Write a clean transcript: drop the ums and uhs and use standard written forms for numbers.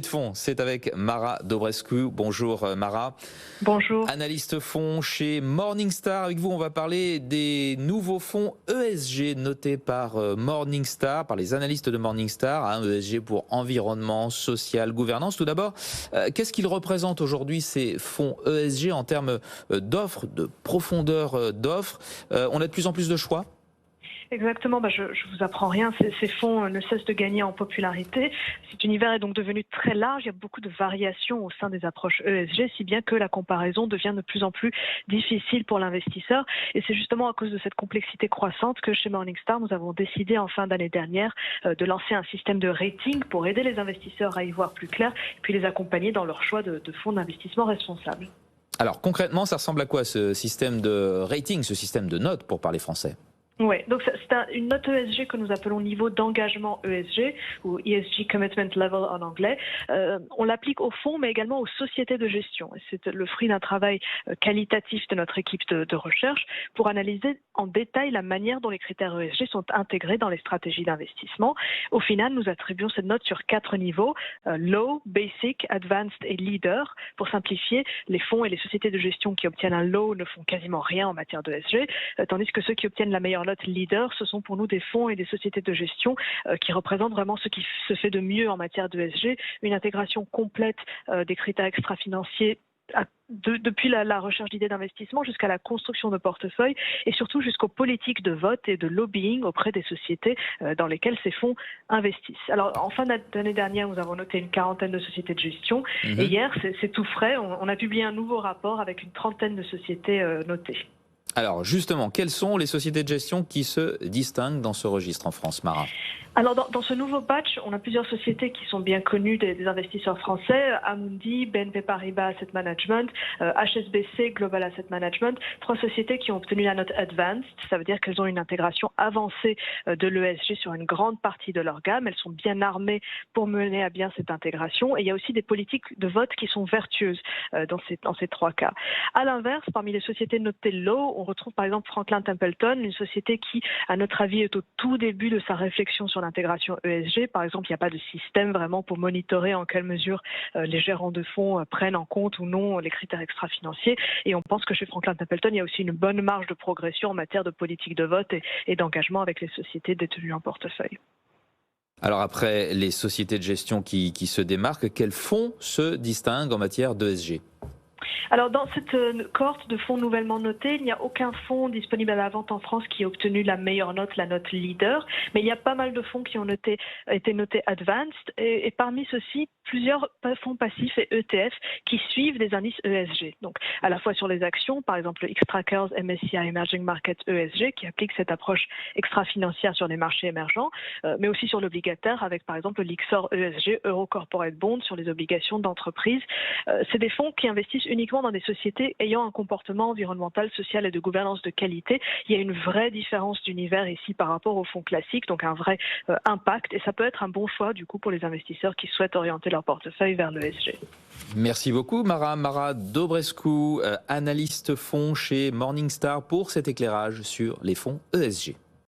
Fonds, c'est avec Mara Dobrescu. Bonjour Mara. Bonjour. Analyste fonds chez Morningstar. Avec vous, on va parler des nouveaux fonds ESG notés par Morningstar, par les analystes de Morningstar. ESG pour environnement, social, gouvernance. Tout d'abord, qu'est-ce qu'ils représentent aujourd'hui ces fonds ESG en termes d'offres, de profondeur d'offres? On a de plus en plus de choix? Exactement, je vous apprends rien, ces fonds ne cessent de gagner en popularité. Cet univers est donc devenu très large, il y a beaucoup de variations au sein des approches ESG, si bien que la comparaison devient de plus en plus difficile pour l'investisseur. Et c'est justement à cause de cette complexité croissante que chez Morningstar, nous avons décidé en fin d'année dernière de lancer un système de rating pour aider les investisseurs à y voir plus clair, et puis les accompagner dans leur choix de fonds d'investissement responsables. Alors concrètement, ça ressemble à quoi ce système de rating, ce système de notes pour parler français? Oui, donc c'est une note ESG que nous appelons niveau d'engagement ESG, ou ESG Commitment Level en anglais. On l'applique aux fonds, mais également aux sociétés de gestion. Et c'est le fruit d'un travail qualitatif de notre équipe de recherche pour analyser en détail la manière dont les critères ESG sont intégrés dans les stratégies d'investissement. Au final, nous attribuons cette note sur 4 niveaux, Low, Basic, Advanced et Leader. Pour simplifier, les fonds et les sociétés de gestion qui obtiennent un Low ne font quasiment rien en matière d'ESG, tandis que ceux qui obtiennent la meilleure note leader, ce sont pour nous des fonds et des sociétés de gestion qui représentent vraiment ce qui se fait de mieux en matière d'ESG, une intégration complète des critères extra-financiers depuis la recherche d'idées d'investissement jusqu'à la construction de portefeuilles et surtout jusqu'aux politiques de vote et de lobbying auprès des sociétés dans lesquelles ces fonds investissent. Alors en fin d'année dernière, nous avons noté une quarantaine de sociétés de gestion et hier, c'est tout frais, on a publié un nouveau rapport avec une trentaine de sociétés notées. Alors justement, quelles sont les sociétés de gestion qui se distinguent dans ce registre en France, Mara? Alors dans ce nouveau batch, on a plusieurs sociétés qui sont bien connues des investisseurs français, Amundi, BNP Paribas Asset Management, HSBC Global Asset Management, 3 sociétés qui ont obtenu la note Advanced, ça veut dire qu'elles ont une intégration avancée de l'ESG sur une grande partie de leur gamme, elles sont bien armées pour mener à bien cette intégration et il y a aussi des politiques de vote qui sont vertueuses dans ces 3 cas. À l'inverse, parmi les sociétés notées low, on retrouve par exemple Franklin Templeton, une société qui, à notre avis, est au tout début de sa réflexion sur l'intégration ESG. Par exemple, il n'y a pas de système vraiment pour monitorer en quelle mesure les gérants de fonds prennent en compte ou non les critères extra-financiers. Et on pense que chez Franklin Templeton, il y a aussi une bonne marge de progression en matière de politique de vote et d'engagement avec les sociétés détenues en portefeuille. Alors après les sociétés de gestion qui se démarquent, quels fonds se distinguent en matière d'ESG? Alors dans cette cohorte de fonds nouvellement notés, il n'y a aucun fonds disponible à la vente en France qui a obtenu la meilleure note, la note leader, mais il y a pas mal de fonds qui ont été notés advanced et parmi ceux-ci, plusieurs fonds passifs et ETF qui suivent des indices ESG. Donc à la fois sur les actions, par exemple le Xtrackers MSCI Emerging Markets ESG qui applique cette approche extra-financière sur les marchés émergents, mais aussi sur l'obligataire avec par exemple le Lyxor ESG Euro Corporate Bond sur les obligations d'entreprise. C'est des fonds qui investissent uniquement dans des sociétés ayant un comportement environnemental, social et de gouvernance de qualité. Il y a une vraie différence d'univers ici par rapport aux fonds classiques, donc un vrai impact. Et ça peut être un bon choix du coup pour les investisseurs qui souhaitent orienter leur portefeuille vers l'ESG. Merci beaucoup Mara Dobrescu, analyste fonds chez Morningstar pour cet éclairage sur les fonds ESG.